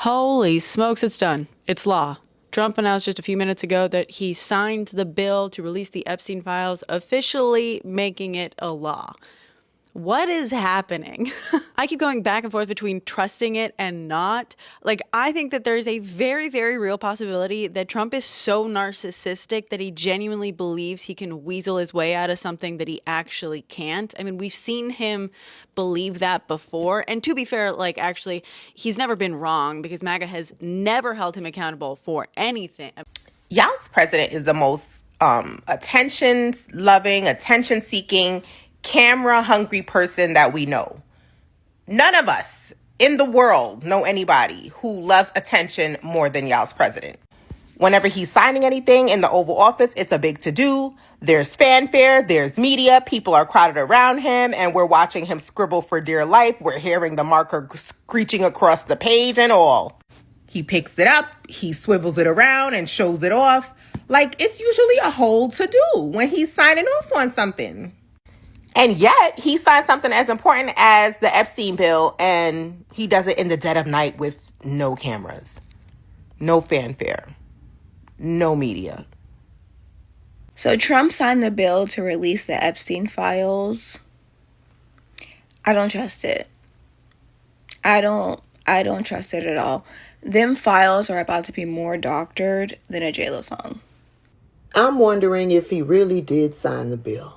Holy smokes, it's done. It's law. Trump announced just a few minutes ago that he signed the bill to release the Epstein files, officially making it a law. What is happening? I keep going back and forth between trusting it and not. Like, I think that there's a very, very real possibility that Trump is so narcissistic that he genuinely believes he can weasel his way out of something that he actually can't. I mean, we've seen him believe that before. And to be fair, like, actually, he's never been wrong because MAGA has never held him accountable for anything. Y'all's president is the most attention-loving, attention-seeking, camera-hungry person that we know. None of us in the world know anybody who loves attention more than y'all's president. Whenever he's signing anything in the Oval Office, it's a big to-do. There's fanfare, there's media, people are crowded around him, and we're watching him scribble for dear life. We're hearing the marker screeching across the page and all. He picks it up, he swivels it around and shows it off. Like, it's usually a whole to-do when he's signing off on something. And yet, he signed something as important as the Epstein bill, and he does it in the dead of night with no cameras, no fanfare, no media. So Trump signed the bill to release the Epstein files. I don't trust it. I don't trust it at all. Them files are about to be more doctored than a J-Lo song. I'm wondering if he really did sign the bill.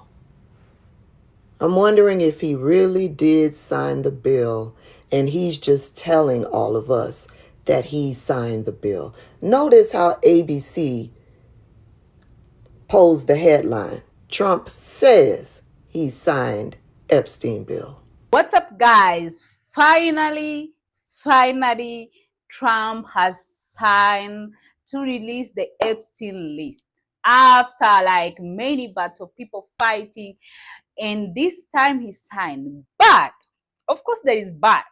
I'm wondering if he really did sign the bill and he's just telling all of us that he signed the bill. Notice how ABC posed the headline. Trump says he signed Epstein bill. What's up, guys? Finally, Trump has signed to release the Epstein list after like many battles, people fighting, and this time he signed. But of course, there is but.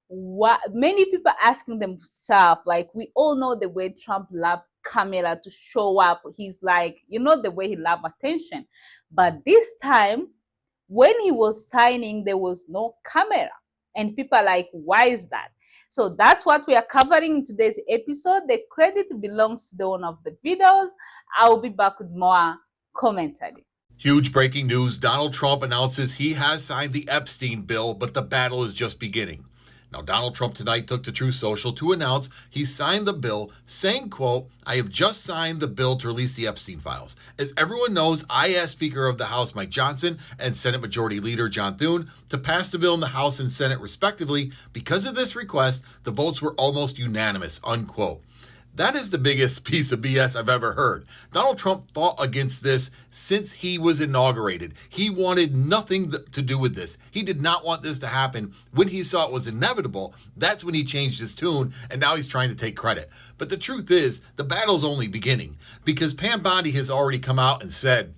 What many people asking themselves, like, we all know the way Trump loved camera to show up. He's like, the way he loved attention. But this time, when he was signing, there was no camera. And people are like, why is that? So that's what we are covering in today's episode. The credit belongs to the owner of the videos. I'll be back with more commentary. Huge breaking news. Donald Trump announces he has signed the Epstein bill, but the battle is just beginning. Now, Donald Trump tonight took to Truth Social to announce he signed the bill, saying, quote, "I have just signed the bill to release the Epstein files. As everyone knows, I asked Speaker of the House Mike Johnson and Senate Majority Leader John Thune to pass the bill in the House and Senate respectively. Because of this request, the votes were almost unanimous," unquote. That is the biggest piece of BS I've ever heard. Donald Trump fought against this since he was inaugurated. He wanted nothing to do with this. He did not want this to happen. When he saw it was inevitable, that's when he changed his tune, and now he's trying to take credit. But the truth is, the battle's only beginning, because Pam Bondi has already come out and said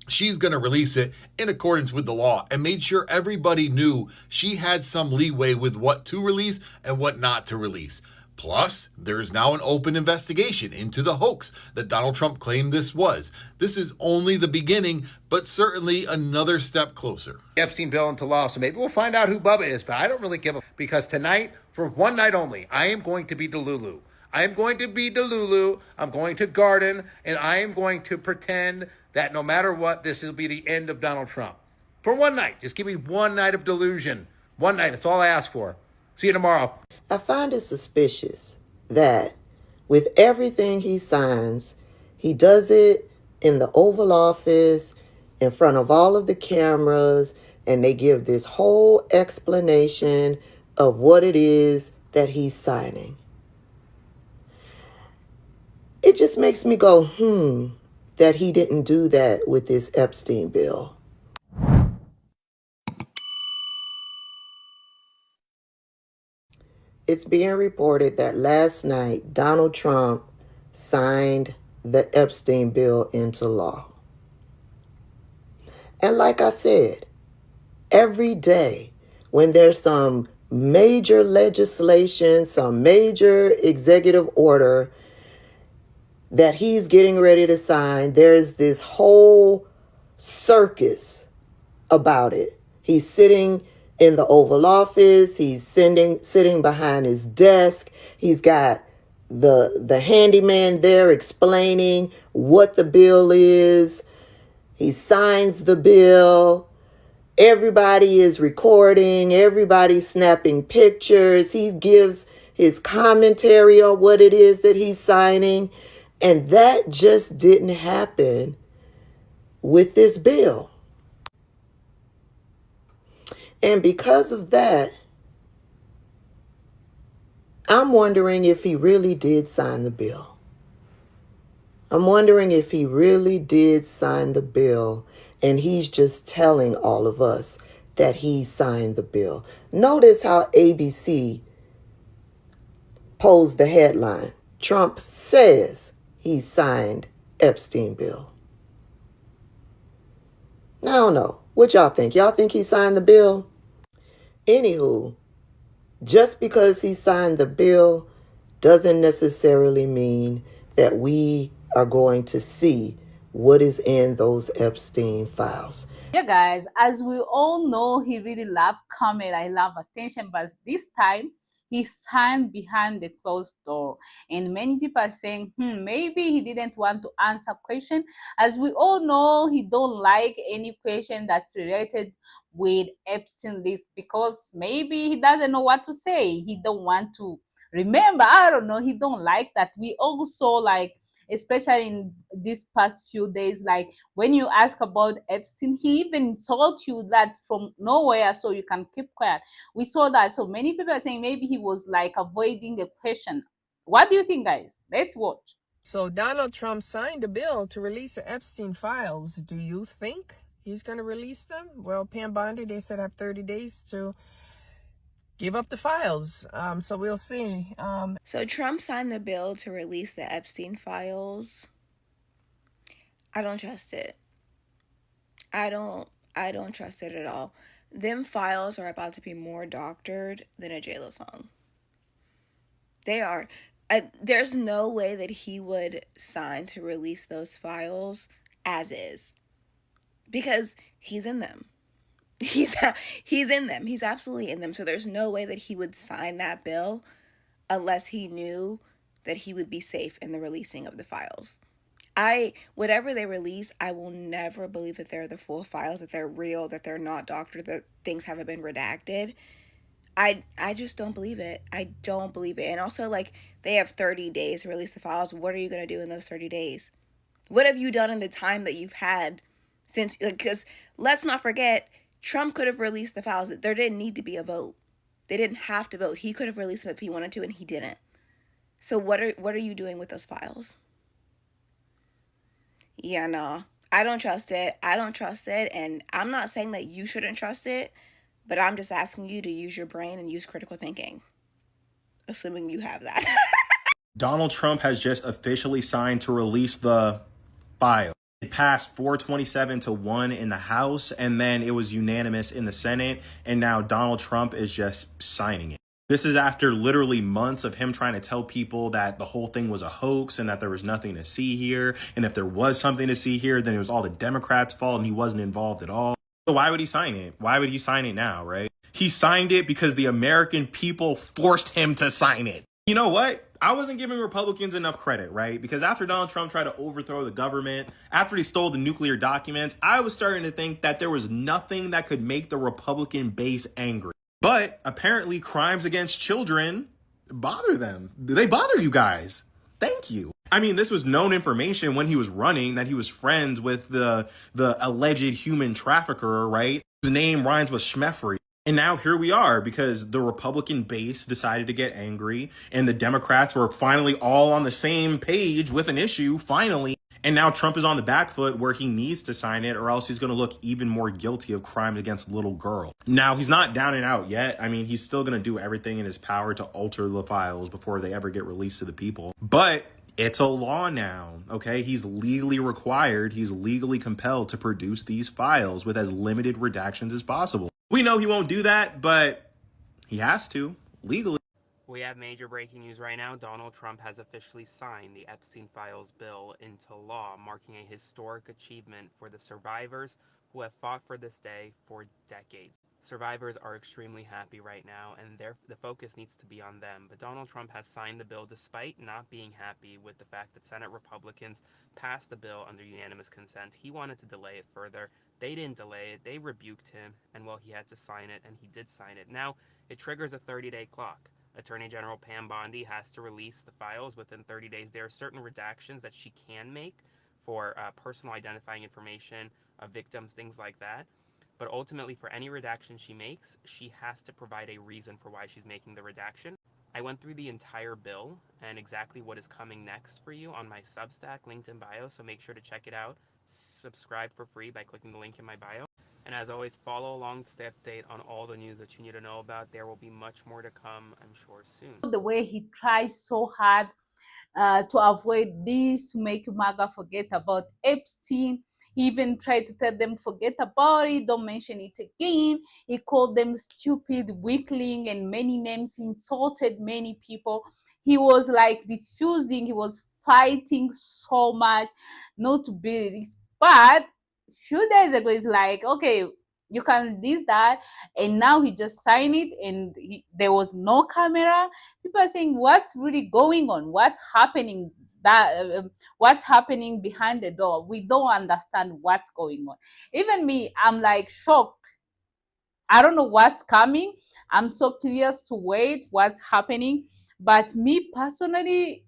she's going to release it in accordance with the law and made sure everybody knew she had some leeway with what to release and what not to release. Plus, there is now an open investigation into the hoax that Donald Trump claimed this was. This is only the beginning, but certainly another step closer. Epstein bill into law, so maybe we'll find out who Bubba is, but I don't really give a... Because tonight, for one night only, I am going to be Delulu. I am going to be Delulu, I'm going to garden, and I am going to pretend that no matter what, this will be the end of Donald Trump. For one night. Just give me one night of delusion. One night, that's all I ask for. See you tomorrow. I find it suspicious that with everything he signs, he does it in the Oval Office, in front of all of the cameras, and they give this whole explanation of what it is that he's signing. It just makes me go, that he didn't do that with this Epstein bill. It's being reported that last night, Donald Trump signed the Epstein bill into law. And like I said, every day when there's some major legislation, some major executive order that he's getting ready to sign, there's this whole circus about it. He's sitting in the Oval Office. He's sitting behind his desk. He's got the handyman there explaining what the bill is. He signs the bill. Everybody is recording. Everybody's snapping pictures. He gives his commentary on what it is that he's signing. And that just didn't happen with this bill. And because of that, I'm wondering if he really did sign the bill. I'm wondering if he really did sign the bill and he's just telling all of us that he signed the bill. Notice how ABC posed the headline. Trump says he signed Epstein bill. I don't know. What y'all think? Y'all think he signed the bill? Anywho, just because he signed the bill doesn't necessarily mean that we are going to see what is in those Epstein files. Yeah, guys, as we all know, he really loved camera, he loved attention, but this time he signed behind the closed door. And many people are saying, maybe he didn't want to answer question. As we all know, he don't like any question that's related with Epstein list because maybe he doesn't know what to say. He don't want to remember. I don't know. He don't like that. We also like, especially in these past few days, like when you ask about Epstein, he even told you that from nowhere so you can keep quiet. We saw that. So many people are saying maybe he was like avoiding a question. What do you think, guys? Let's watch. So Donald Trump signed a bill to release the Epstein files. Do you think he's going to release them? Well, Pam Bondi, they said have 30 days to give up the files. So we'll see. So Trump signed the bill to release the Epstein files. I don't trust it. I don't trust it at all. Them files are about to be more doctored than a JLo song. They are. There's no way that he would sign to release those files as is, because he's in them. He's in them. He's absolutely in them. So there's no way that he would sign that bill unless he knew that he would be safe in the releasing of the files. Whatever they release, I will never believe that they're the full files, that they're real, that they're not doctored, that things haven't been redacted. I just don't believe it. I don't believe it. And also, like, they have 30 days to release the files. What are you going to do in those 30 days? What have you done in the time that you've had since, because let's not forget, Trump could have released the files. There didn't need to be a vote. They didn't have to vote. He could have released them if he wanted to, and he didn't. So what are you doing with those files? Yeah, no. I don't trust it. I don't trust it. And I'm not saying that you shouldn't trust it, but I'm just asking you to use your brain and use critical thinking, assuming you have that. Donald Trump has just officially signed to release the file. It passed 427-1 in the House, and then it was unanimous in the Senate, and now Donald Trump is just signing it. This is after literally months of him trying to tell people that the whole thing was a hoax and that there was nothing to see here. And if there was something to see here, then it was all the Democrats' fault and he wasn't involved at all. So why would he sign it? Why would he sign it now, right? He signed it because the American people forced him to sign it. You know what? I wasn't giving Republicans enough credit, right? Because after Donald Trump tried to overthrow the government, after he stole the nuclear documents, I was starting to think that there was nothing that could make the Republican base angry. But apparently crimes against children bother them. They bother you guys. Thank you. I mean, this was known information when he was running, that he was friends with the alleged human trafficker, right? His name rhymes with Schmeffrey. And now here we are, because the Republican base decided to get angry and the Democrats were finally all on the same page with an issue, finally. And now Trump is on the back foot where he needs to sign it, or else he's going to look even more guilty of crimes against little girls. Now, he's not down and out yet. I mean, he's still going to do everything in his power to alter the files before they ever get released to the people. But it's a law now, okay? He's legally required, he's legally compelled to produce these files with as limited redactions as possible. We know he won't do that, but he has to, legally. We have major breaking news right now. Donald Trump has officially signed the Epstein Files bill into law, marking a historic achievement for the survivors who have fought for this day for decades. Survivors are extremely happy right now, and the focus needs to be on them. But Donald Trump has signed the bill despite not being happy with the fact that Senate Republicans passed the bill under unanimous consent. He wanted to delay it further. They didn't delay it. They rebuked him, and well, he had to sign it, and he did sign it. Now, it triggers a 30-day clock. Attorney General Pam Bondi has to release the files within 30 days. There are certain redactions that she can make for personal identifying information of victims, things like that. But ultimately, for any redaction she makes, she has to provide a reason for why she's making the redaction. I went through the entire bill and exactly what is coming next for you on my Substack linked in bio, so make sure to check it out. Subscribe for free by clicking the link in my bio. And as always, follow along to update on all the news that you need to know about. There will be much more to come, I'm sure, soon. The way he tries so hard to avoid this, to make MAGA forget about Epstein. He even tried to tell them, forget about it, don't mention it again. He called them stupid, weakling, and many names. He insulted many people. He was like diffusing, he was fighting so much not to be this. But a few days ago, it's like, okay, you can this, that, and now he just signed it, and there was no camera. People are saying, what's really going on? What's happening? What's happening behind the door? We don't understand what's going on. Even me, I'm like shocked. I don't know what's coming. I'm so curious to wait what's happening. But me personally,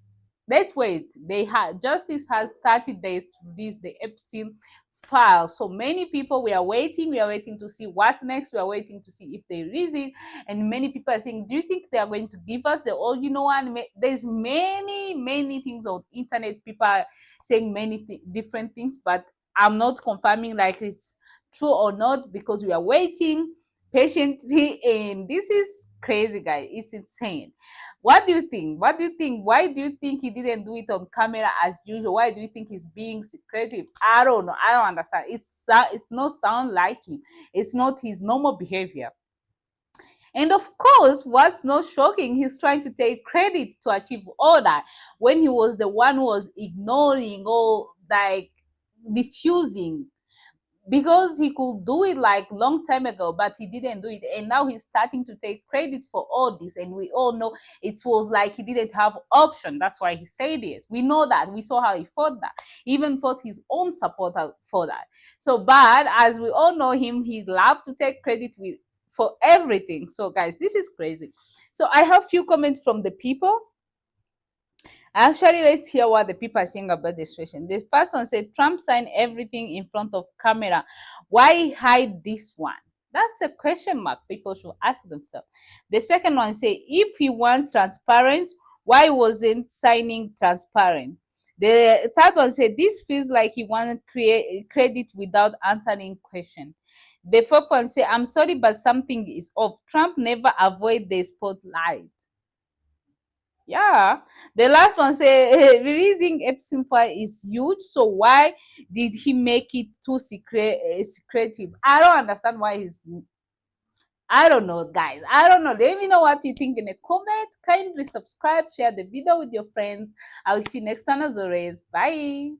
let's wait. They had justice had 30 days to release the Epstein file. So many people, we are waiting. We are waiting to see what's next. We are waiting to see if they release it. And many people are saying, do you think they are going to give us the all you know one? There's many things on internet. People are saying many different things, but I'm not confirming like it's true or not, because we are waiting patiently. And this is crazy, guys. It's insane. What do you think? What do you think? Why do you think he didn't do it on camera as usual? Why do you think he's being secretive? I don't know. I don't understand. It's not sound like him. It's not his normal behavior. And of course, what's not shocking, he's trying to take credit to achieve all that when he was the one who was ignoring or like diffusing, because he could do it like long time ago, but he didn't do it. And now he's starting to take credit for all this. And we all know it was like he didn't have option. That's why he said this. We know that. We saw how he fought that. He even fought his own supporter for that. So, but as we all know him, he loved to take credit for everything. So guys, this is crazy. So I have few comments from the people. Actually, let's hear what the people are saying about the situation. The first one said, Trump signed everything in front of camera. Why hide this one? That's a question mark people should ask themselves. The second one said, if he wants transparency, why wasn't signing transparent? The third one said, this feels like he wanted credit without answering question. The fourth one said, I'm sorry, but something is off. Trump never avoid the spotlight. Yeah. The last one say releasing Epstein file is huge. So why did he make it too secretive? I don't understand why he's. I don't know, guys. I don't know. Let me know what you think in a comment. Kindly subscribe, share the video with your friends. I will see you next time as always. Bye.